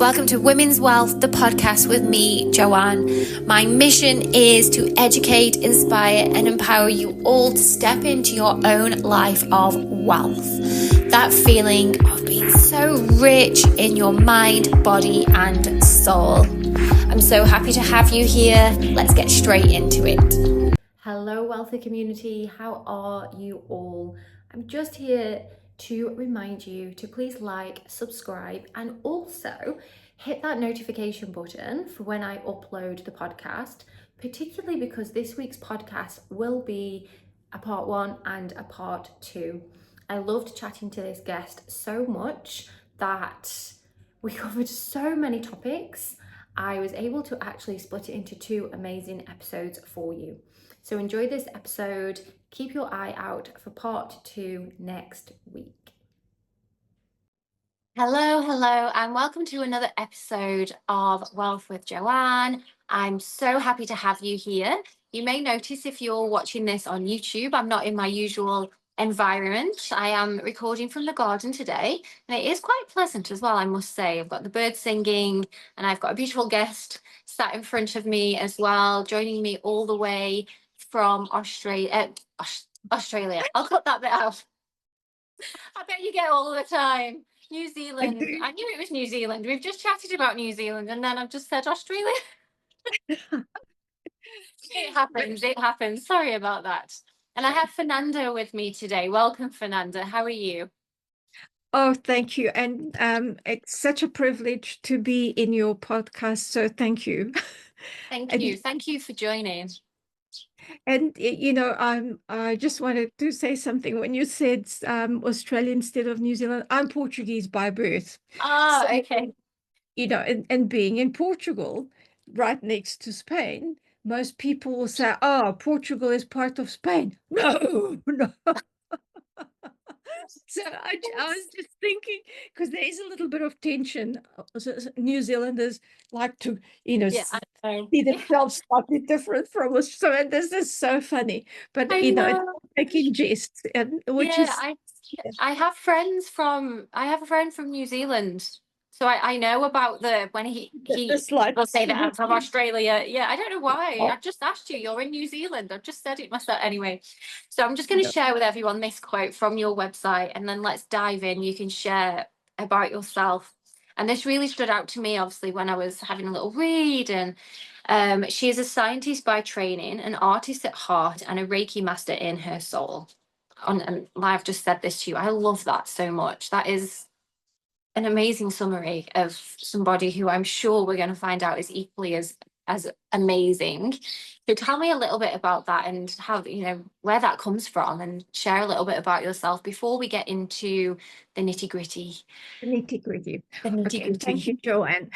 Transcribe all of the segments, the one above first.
Welcome to Women's Wealth, the podcast with me, Joanne. My mission is to educate, inspire, and empower you all to step into your own life of wealth. That feeling of being so rich in your mind, body, and soul. I'm so happy to have you here. Let's get straight into it. Hello, wealthy community. How are you all? I'm just here to remind you to please like, subscribe, and also hit that notification button for when I upload the podcast, particularly because this week's podcast will be a part 1 and a part 2. I loved chatting to this guest so much that we covered so many topics. I was able to actually split it into 2 amazing episodes for you. So enjoy this episode. Keep your eye out for part 2 next week. Hello, and welcome to another episode of Wealth with Joanne. I'm so happy to have you here. You may notice if you're watching this on YouTube, I'm not in my usual environment. I am recording from the garden today, and it is quite pleasant as well, I must say. I've got the birds singing, and I've got a beautiful guest sat in front of me as well, joining me all the way from Australia. I'll cut that bit out. I bet you get all the time. New Zealand. I knew it was New Zealand. We've just chatted about New Zealand, and then I've just said Australia. It happens. Sorry about that. And I have Fernanda with me today. Welcome, Fernanda. How are you? Oh, thank you. And it's such a privilege to be in your podcast. So thank you. Thank you. Thank you for joining. And, I just wanted to say something. When you said Australia instead of New Zealand, I'm Portuguese by birth. Ah, okay. And being in Portugal, right next to Spain, most people will say, oh, Portugal is part of Spain. No, no. So I was just thinking, because there is a little bit of tension. New Zealanders like to, see themselves slightly different from us. So and this is so funny, but it's making jest, and which is. I have a friend from New Zealand. So I know about when he will say that I'm from Australia. Yeah, I don't know why. I've just asked you. You're in New Zealand. I've just said it myself. Anyway, so I'm just going to share with everyone this quote from your website, and then let's dive in. You can share about yourself. And this really stood out to me, obviously, when I was having a little read. And she is a scientist by training, an artist at heart, and a Reiki master in her soul. And I've just said this to you. I love that so much. That is an amazing summary of somebody who I'm sure we're going to find out is equally as amazing. So tell me a little bit about that and how, where that comes from, and share a little bit about yourself before we get into the nitty-gritty. Okay, thank you, Joanne.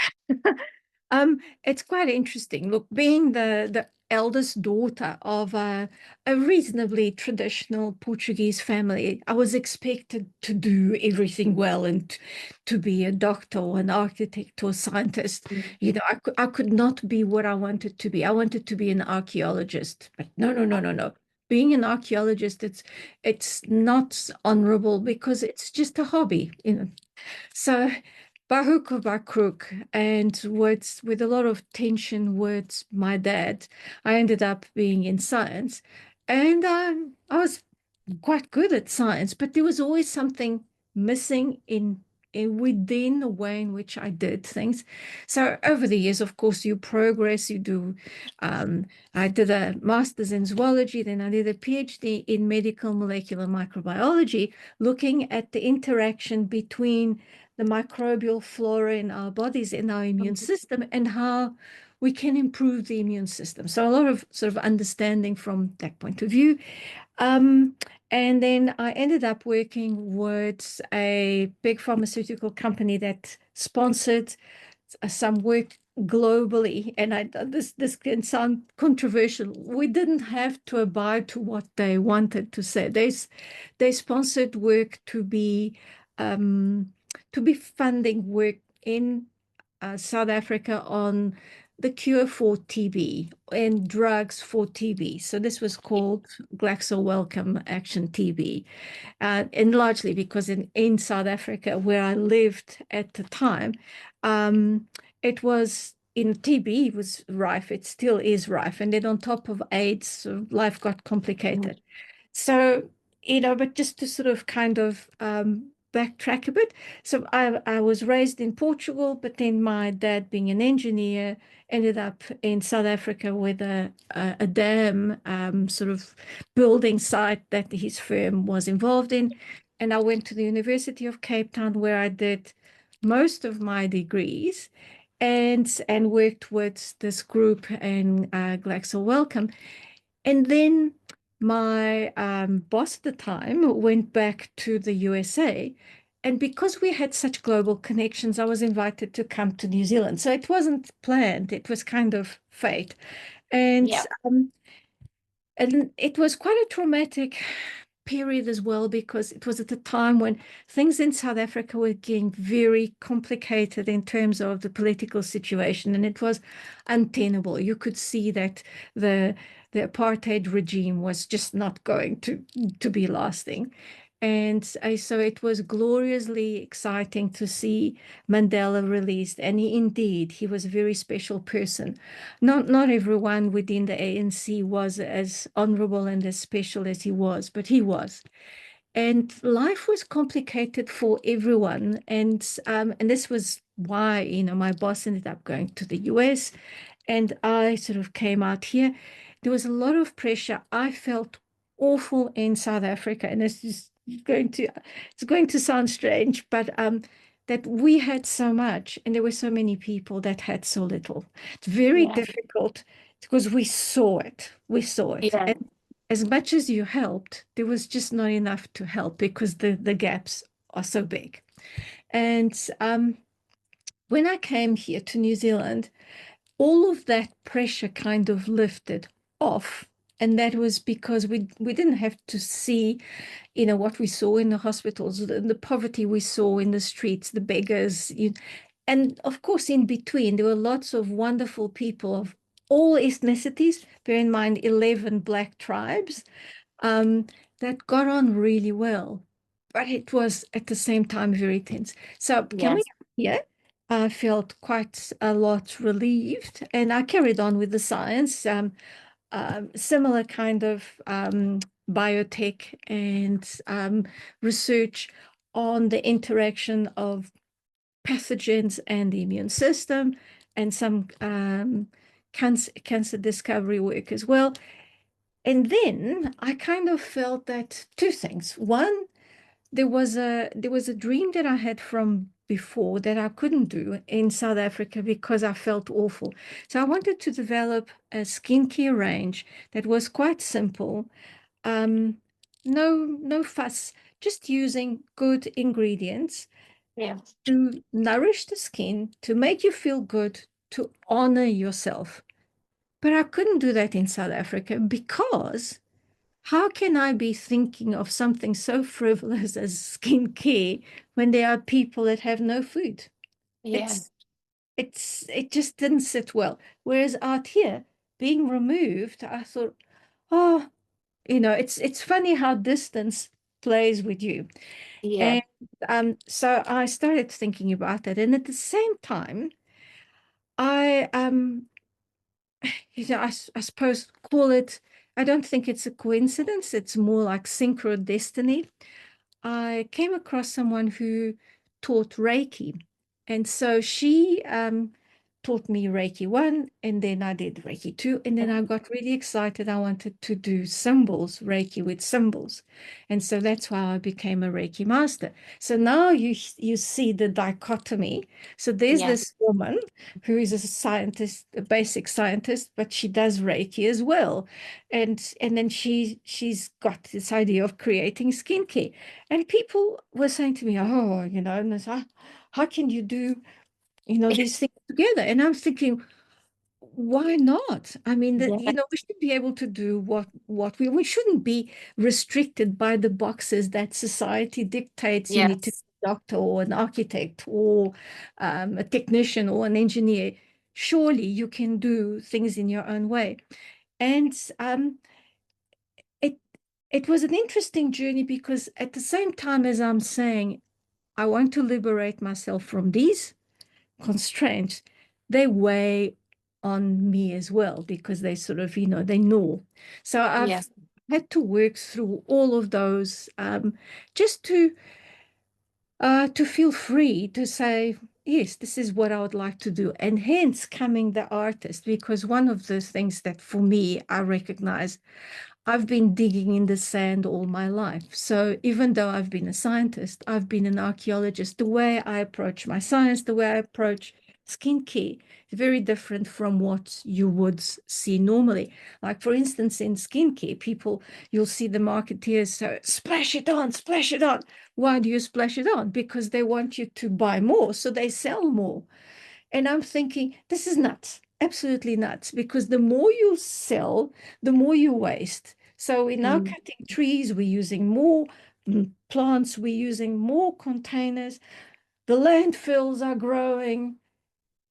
It's quite interesting. Look, being the eldest daughter of a reasonably traditional Portuguese family, I was expected to do everything well and to be a doctor or an architect or scientist. I could not be what I wanted to be. I wanted to be an archaeologist, but no. Being an archaeologist, it's not honorable because it's just a hobby. So by hook or by crook, and with a lot of tension with my dad, I ended up being in science. And I was quite good at science, but there was always something missing within the way in which I did things. So over the years, of course, you progress, you do. I did a master's in zoology, then I did a PhD in medical molecular microbiology, looking at the interaction between the microbial flora in our bodies, in our immune system, and how we can improve the immune system. So a lot of sort of understanding from that point of view. And then I ended up working with a big pharmaceutical company that sponsored some work globally. And this can sound controversial. We didn't have to abide to what they wanted to say. They sponsored work to be funding work in South Africa on the cure for TB and drugs for TB. So this was called Glaxo Wellcome Action TB. And largely because in South Africa, where I lived at the time, it was in TB was rife. It still is rife. And then on top of AIDS, so life got complicated. So, but just to sort of kind of backtrack a bit. So I was raised in Portugal, but then my dad, being an engineer, ended up in South Africa with a dam sort of building site that his firm was involved in. And I went to the University of Cape Town, where I did most of my degrees and worked with this group and Glaxo Wellcome. And then my boss at the time went back to the USA. And because we had such global connections, I was invited to come to New Zealand. So it wasn't planned, it was kind of fate. And Yeah. and it was quite a traumatic period as well, because it was at a time when things in South Africa were getting very complicated in terms of the political situation, and it was untenable. You could see that the apartheid regime was just not going to be lasting. And so it was gloriously exciting to see Mandela released. And he was a very special person. Not everyone within the ANC was as honorable and as special as he was, but he was. And life was complicated for everyone. And this was why, my boss ended up going to the US and I sort of came out here. There was a lot of pressure. I felt awful in South Africa, and it's going to sound strange, but that we had so much and there were so many people that had so little. It's very Yeah. difficult because we saw it. We saw it. Yeah. And as much as you helped, there was just not enough to help because the gaps are so big. And when I came here to New Zealand, all of that pressure kind of lifted off. And that was because we didn't have to see, what we saw in the hospitals, the poverty we saw in the streets, the beggars. And of course, in between, there were lots of wonderful people of all ethnicities. Bear in mind, 11 Black tribes um, that got on really well. But it was at the same time very tense. So coming Yes. here, I felt quite a lot relieved, and I carried on with the science, similar kind of biotech and research on the interaction of pathogens and the immune system, and some cancer discovery work as well. And then I kind of felt that two things. One, there was a dream that I had from before that I couldn't do in South Africa because I felt awful. So I wanted to develop a skincare range that was quite simple, um, no fuss, just using good ingredients Yeah. to nourish the skin, to make you feel good, to honor yourself. But I couldn't do that in South Africa because how can I be thinking of something so frivolous as skincare when there are people that have no food? Yeah. It's it just didn't sit well. Whereas out here, being removed, I thought, oh, it's funny how distance plays with you. Yeah. And so I started thinking about that. And at the same time, I I suppose call it, I don't think it's a coincidence. It's more like synchro destiny. I came across someone who taught Reiki. And so she taught me Reiki 1, and then I did Reiki 2, and then I got really excited. I wanted to do symbols, Reiki with symbols. And so that's why I became a Reiki master. So now you see the dichotomy. So there's Yeah. this woman who is a scientist, a basic scientist, but she does Reiki as well. And then she's got this idea of creating skincare. And people were saying to me, oh, and it's, how can you do, these things together? And I'm thinking, why not? I mean, Yeah. we should be able to do what we shouldn't be restricted by the boxes that society dictates. You need to be Yes. a doctor or an architect or a technician or an engineer. surely you can do things in your own way. And it it was an interesting journey because at the same time as I'm saying, I want to liberate myself from these constraints, they weigh on me as well because they sort of, they gnaw. So Yeah. I've had to work through all of those just to feel free to say, yes, this is what I would like to do. And hence coming the artist, because one of the things that for me, I recognize I've been digging in the sand all my life. So even though I've been a scientist, I've been an archaeologist. The way I approach my science, the way I approach skincare is very different from what you would see normally. Like for instance, in skincare, you'll see the marketeers say, splash it on, splash it on. Why do you splash it on? Because they want you to buy more, so they sell more. And I'm thinking, this is nuts, absolutely nuts, because the more you sell, the more you waste. So we're now Mm. cutting trees, we're using more plants, we're using more containers, the landfills are growing.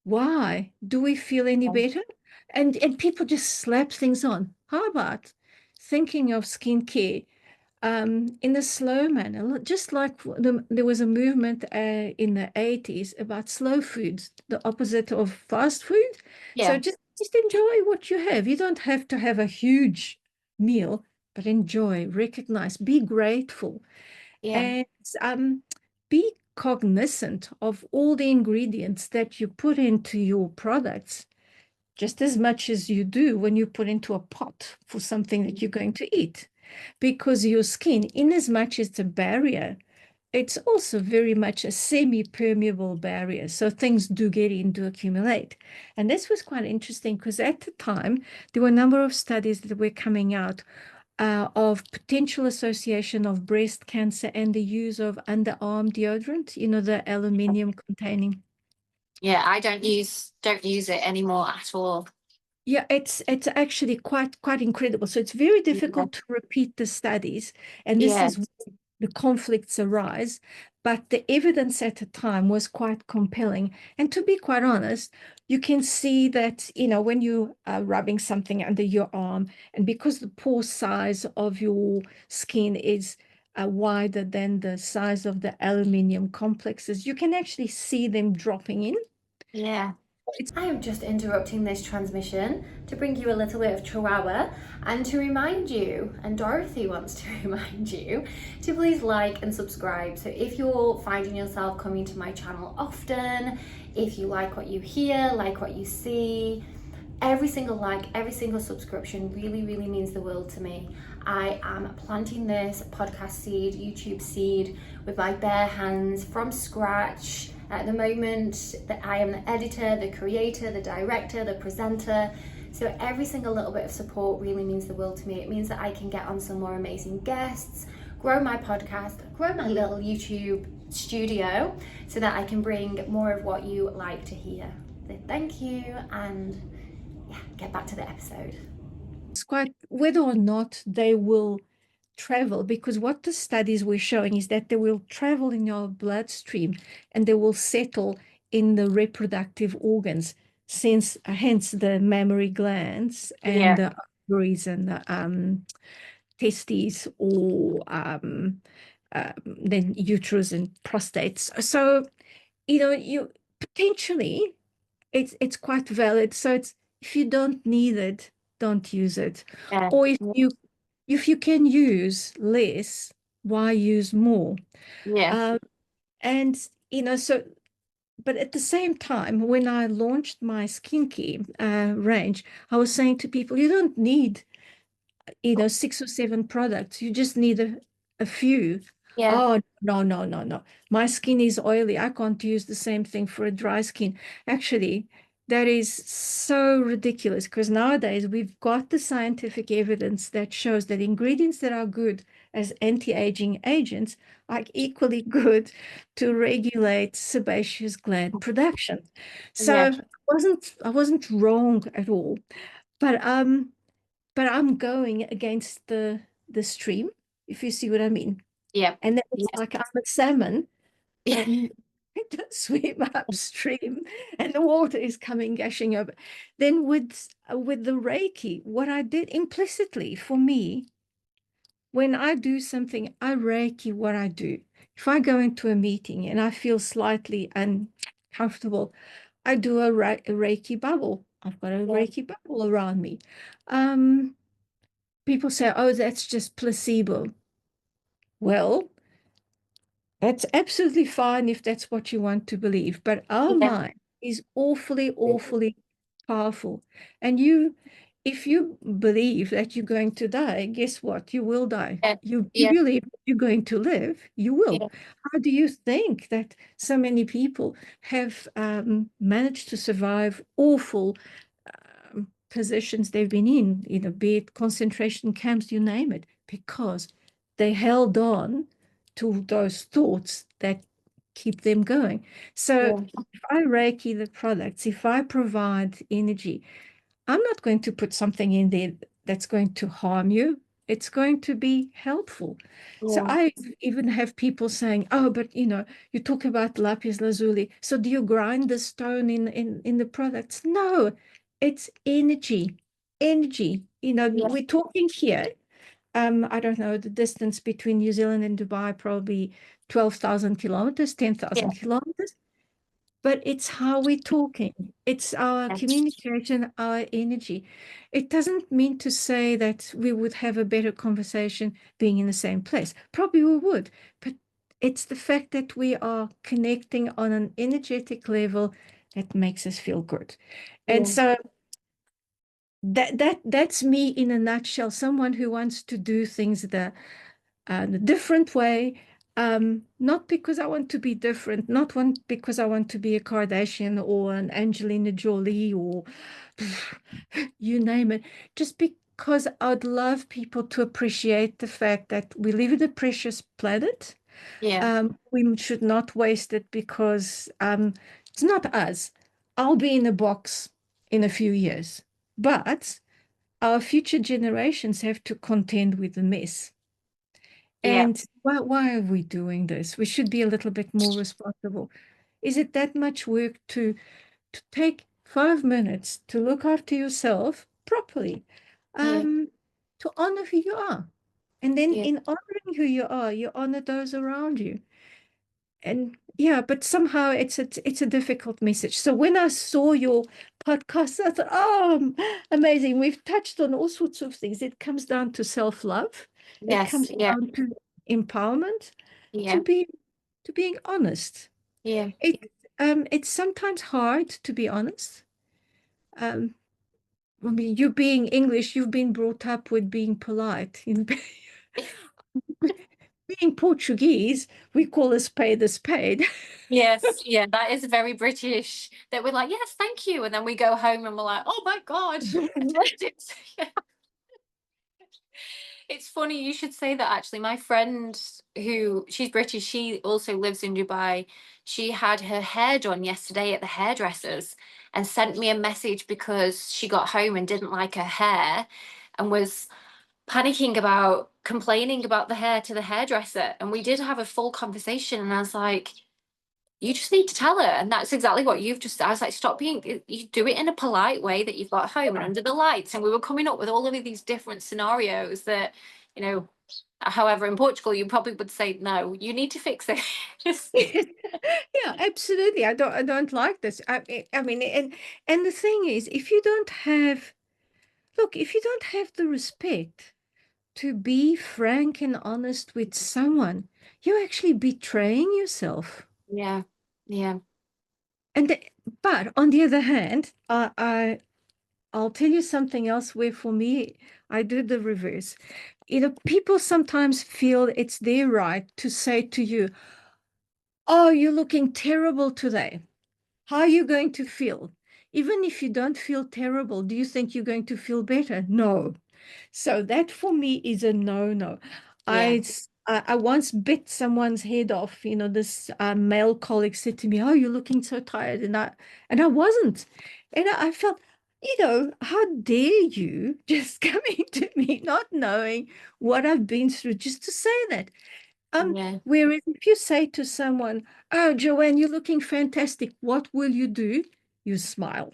Why? Do we feel any better? And people just slap things on. How about thinking of skincare in a slow manner, just like there was a movement in the 80s about slow foods, the opposite of fast food. So Yeah. just enjoy what you have. You don't have to have a huge meal, but enjoy, recognize, be grateful, Yeah. and be cognizant of all the ingredients that you put into your products, just as much as you do when you put into a pot for something that you're going to eat. Because your skin, in as much as it's a barrier, it's also very much a semi-permeable barrier. So things do get in, do accumulate. And this was quite interesting because at the time, there were a number of studies that were coming out of potential association of breast cancer and the use of underarm deodorant, the aluminium containing. Yeah, I don't use it anymore at all. Yeah, it's actually quite incredible. So it's very Yeah. difficult to repeat the studies, and this Yeah. is where the conflicts arise. But the evidence at the time was quite compelling. And to be quite honest, you can see that, when you are rubbing something under your arm, and because the pore size of your skin is wider than the size of the aluminium complexes, you can actually see them dropping in. Yeah. It's I am just interrupting this transmission to bring you a little bit of Chihuahua and to remind you, and Dorothy wants to remind you, to please like and subscribe. So if you're finding yourself coming to my channel often, if you like what you hear, like what you see, every single like, every single subscription really, really means the world to me. I am planting this podcast seed, YouTube seed, with my bare hands from scratch. At the moment, that I am the editor, the creator, the director, the presenter. So every single little bit of support really means the world to me. It means that I can get on some more amazing guests, grow my podcast, grow my little YouTube studio, so that I can bring more of what you like to hear. So thank you, and yeah, get back to the episode. quite whether or not they will travel, because what the studies were showing is that they will travel in your bloodstream and they will settle in the reproductive organs, since hence the mammary glands and Yeah. the ovaries and the testes, or then uterus and prostates. So you potentially, it's quite valid. So it's, if you don't need it, don't use it. Yeah. Or if you can use less, why use more? Yeah. Um, and so, but at the same time, when I launched my skincare range, I was saying to people, you don't need 6 or 7 products. You just need a few. Yeah. Oh, no, no, no, no. My skin is oily. I can't use the same thing for a dry skin. Actually, that is so ridiculous, because nowadays we've got the scientific evidence that shows that ingredients that are good as anti-aging agents are equally good to regulate sebaceous gland production. Yeah. So I wasn't wrong at all. But I'm going against the stream, if you see what I mean. Yeah. And then it's Yeah. like I'm a salmon, Yeah. to swim upstream and the water is coming gushing over. Then with the Reiki, what I did implicitly for me, when I do something, I Reiki what I do. If I go into a meeting and I feel slightly uncomfortable, I do a Reiki bubble. I've got a Yeah. Reiki bubble around me. Um, People say, oh, that's just placebo. Well, that's absolutely fine if that's what you want to believe. But our Yeah. mind is awfully, Yeah. awfully powerful. And if you believe that you're going to die, guess what? You will die. Yeah. You Yeah. believe you're going to live, you will. Yeah. How do you think that so many people have managed to survive awful positions they've been in, be it concentration camps, you name it, because they held on to those thoughts that keep them going. So Yeah. if I Reiki the products, if I provide energy, I'm not going to put something in there that's going to harm you. It's going to be helpful. So Yeah. I even have people saying, oh, but you talk about lapis lazuli. So do you grind the stone in the products? No, it's energy. Energy. Yeah. We're talking here. I don't know the distance between New Zealand and Dubai, probably 12,000 kilometers, 10,000 Yeah. kilometers. But it's how we're talking. It's our Yeah. communication, our energy. It doesn't mean to say that we would have a better conversation being in the same place. Probably we would, but it's the fact that we are connecting on an energetic level that makes us feel good. And Yeah. so that's me in a nutshell, someone who wants to do things a different way. Not because I want to be different, not one because I want to be a Kardashian or an Angelina Jolie or you name it, just because I'd love people to appreciate the fact that we live in a precious planet. Yeah. We should not waste it because it's not us. I'll be in a box in a few years, but our future generations have to contend with the mess. Yeah. And why are we doing this? We should be a little bit more responsible. Is it that much work to take 5 minutes to look after yourself properly, Yeah. um, to honor who you are? And then Yeah. in honoring who you are, you honor those around you. And yeah, but somehow it's a difficult message. So when I saw your podcast, I thought, oh, amazing. We've touched on all sorts of things. It comes down to self-love. It Yes. comes Yeah. down to empowerment, to Yeah. be to being honest. Yeah. It's sometimes hard to be honest. Um, I mean, you being English, you've been brought up with being polite. Being Portuguese, we call a spade a spade. Yes, yeah, that is very British. That we're like, yes, thank you, and then we go home and we're like, oh my God. It's funny you should say that actually. My friend who she's British, she also lives in Dubai. She had her hair done yesterday at the hairdresser's and sent me a message because she got home and didn't like her hair and was panicking about complaining about the hair to the hairdresser. And we did have a full conversation and I was like, you just need to tell her. And that's exactly what you've just, I was like, stop being, you do it in a polite way that you've got home and under the lights. And we were coming up with all of these different scenarios that, you know, however, in Portugal, you probably would say, no, you need to fix it. Yeah, absolutely. I don't like this. I mean, and the thing is, if you don't have the respect to be frank and honest with someone, you're actually betraying yourself. Yeah. Yeah. And but on the other hand, I'll tell you something else where for me, I do the reverse. People sometimes feel it's their right to say to you, oh, you're looking terrible today. How are you going to feel? Even if you don't feel terrible, do you think you're going to feel better? No. So that for me is a no-no. Yeah. I once bit someone's head off. This male colleague said to me, "Oh, you're looking so tired," and I wasn't, and I felt, how dare you just coming to me, not knowing what I've been through, just to say that. Yeah. Whereas if you say to someone, "Oh, Joanne, you're looking fantastic. What will you do?" You smile.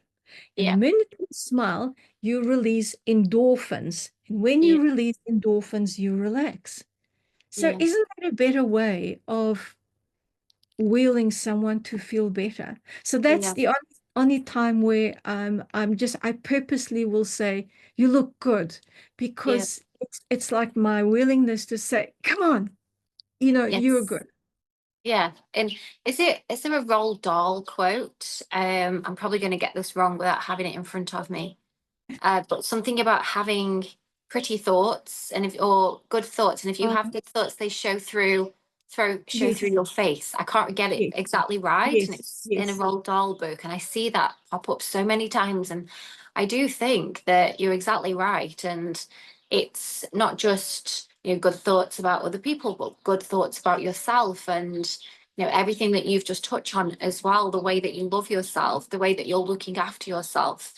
And the Yeah. minute you smile, you release endorphins. And when Yeah. you release endorphins, you relax. So Yeah. isn't that a better way of willing someone to feel better? So that's Yeah. the only time where I purposely will say, "You look good," Yeah. because it's like my willingness to say, "Come on, you're Yes. good." Yeah. And is there a Roald Dahl quote? I'm probably going to get this wrong without having it in front of me. But something about having pretty thoughts or good thoughts, and if you have Um, good thoughts, they show through yes, your face. I can't get it yes, exactly right, and yes, it's in a yes. Roald Dahl book, and I see that pop up so many times, and I do think that you're exactly right, and it's not just good thoughts about other people, but good thoughts about yourself, and everything that you've just touched on as well, the way that you love yourself, the way that you're looking after yourself,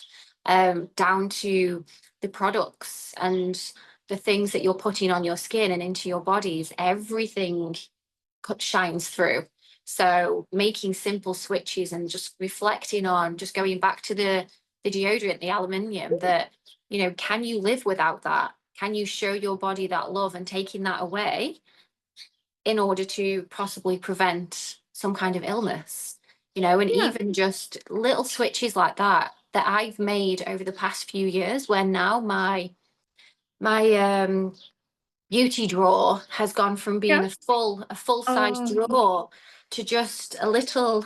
down to the products and the things that you're putting on your skin and into your bodies, everything shines through. So making simple switches and just reflecting on, just going back to the deodorant, the aluminium, that, can you live without that? Can you show your body that love, and taking that away in order to possibly prevent some kind of illness? And Yeah. even just little switches like that I've made over the past few years, where now my beauty drawer has gone from being Yeah. a full size Oh, drawer to just a little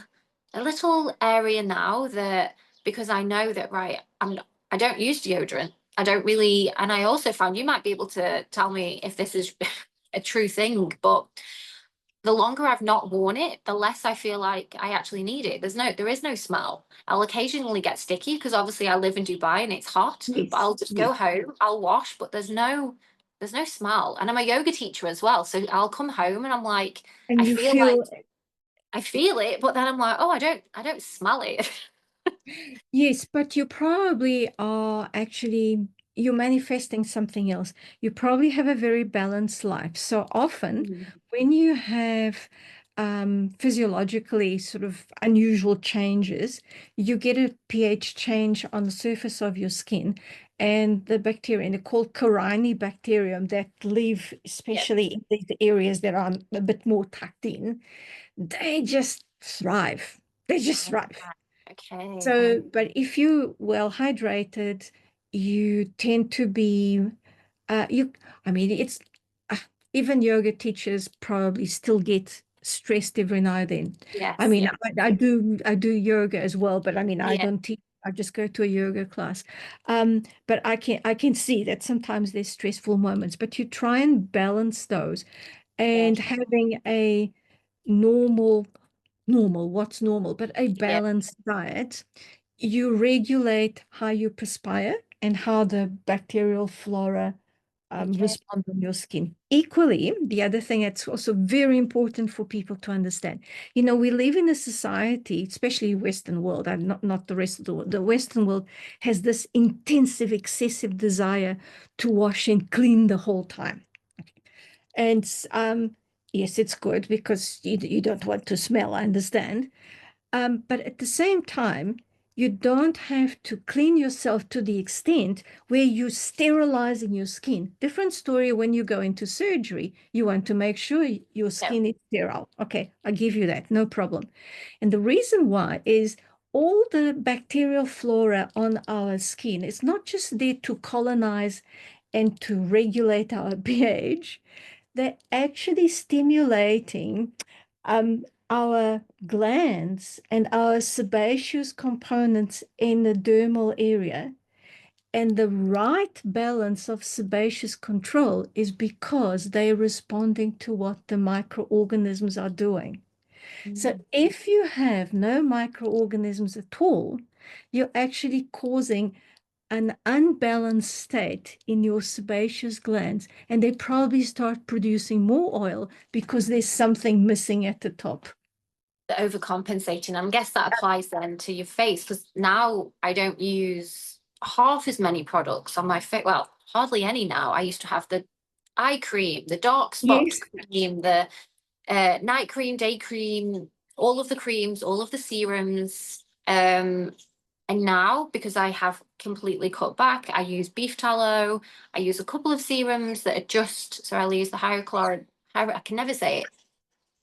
area now, that because I know that, right, I don't use deodorant. I don't really, and I also found, you might be able to tell me if this is a true thing, but the longer I've not worn it, the less I feel like I actually need it. There is no smell. I'll occasionally get sticky because obviously I live in Dubai and it's hot, but yes, I'll just yes. go home, I'll wash, but there's no smell. And I'm a yoga teacher as well. So I'll come home and I'm like, I And you feel like feel, I feel it, but then I'm like, oh, I don't smell it. yes, but you probably are actually, you're manifesting something else. You probably have a very balanced life. So often Mm. when you have physiologically sort of unusual changes, you get a pH change on the surface of your skin. And the bacteria, and they're called Corynebacterium, that live Yeah. especially in these areas that are a bit more tucked in, they just thrive. They just thrive. Okay. So, but if you well hydrated, you tend to be I mean, it's uh, even yoga teachers probably still get stressed every now and then. I Yes. mean, Yeah. I do yoga as well, but I mean, I Yeah. don't teach. I just go to a yoga class. But I can see that sometimes there's stressful moments, but you try and balance those, Yeah. and having a normal, what's normal, but a Yeah. balanced diet, you regulate how you perspire and how the bacterial flora Okay. respond on your skin. Equally, the other thing that's also very important for people to understand, we live in a society, especially Western world, and not the rest of the world. The Western world has this intensive, excessive desire to wash and clean the whole time. And yes, it's good because you don't want to smell, I understand. But at the same time, you don't have to clean yourself to the extent where you're sterilizing your skin. Different story when you go into surgery. You want to make sure your No. skin is sterile. Okay, I give you that, no problem. And the reason why is all the bacterial flora on our skin, it's not just there to colonize and to regulate our pH, they're actually stimulating our glands and our sebaceous components in the dermal area. And the right balance of sebaceous control is because they're responding to what the microorganisms are doing. So Mm. if you have no microorganisms at all, you're actually causing an unbalanced state in your sebaceous glands, and they probably start producing more oil because there's something missing at the top. The overcompensating. I guess that applies then to your face, because now I don't use half as many products on my face. Well, hardly any now. I used to have the eye cream, the dark spot Yes. cream, the night cream, day cream, all of the creams, all of the serums. And now, because I have completely cut back, I use beef tallow. I use a couple of serums that are just, so I'll use the I can never say it.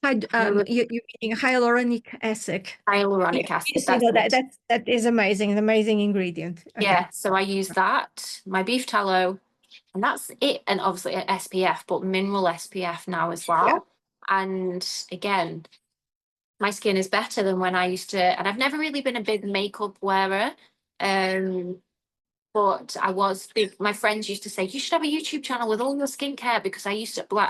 You meaning hyaluronic acid. Yeah, Hyaluronic acid, yes, you that's know it. that is amazing, an amazing ingredient. Yeah, Okay. so I use that, my beef tallow, and that's it. And obviously an SPF, but mineral SPF now as well. Yeah. And again, my skin is better than when I used to, and I've never really been a big makeup wearer. But I was big. My friends used to say, you should have a YouTube channel with all your skincare, because I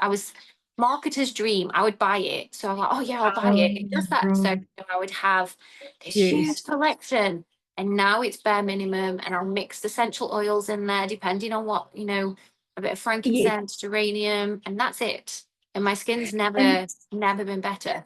was marketer's dream. I would buy it. So I'm like, oh yeah, I'll buy it. It does that. So Right. I would have this Yes. huge collection. And now it's bare minimum, and I'll mix essential oils in there, depending on what, a bit of Yes. frankincense, geranium, and that's it. And my skin's And never been better.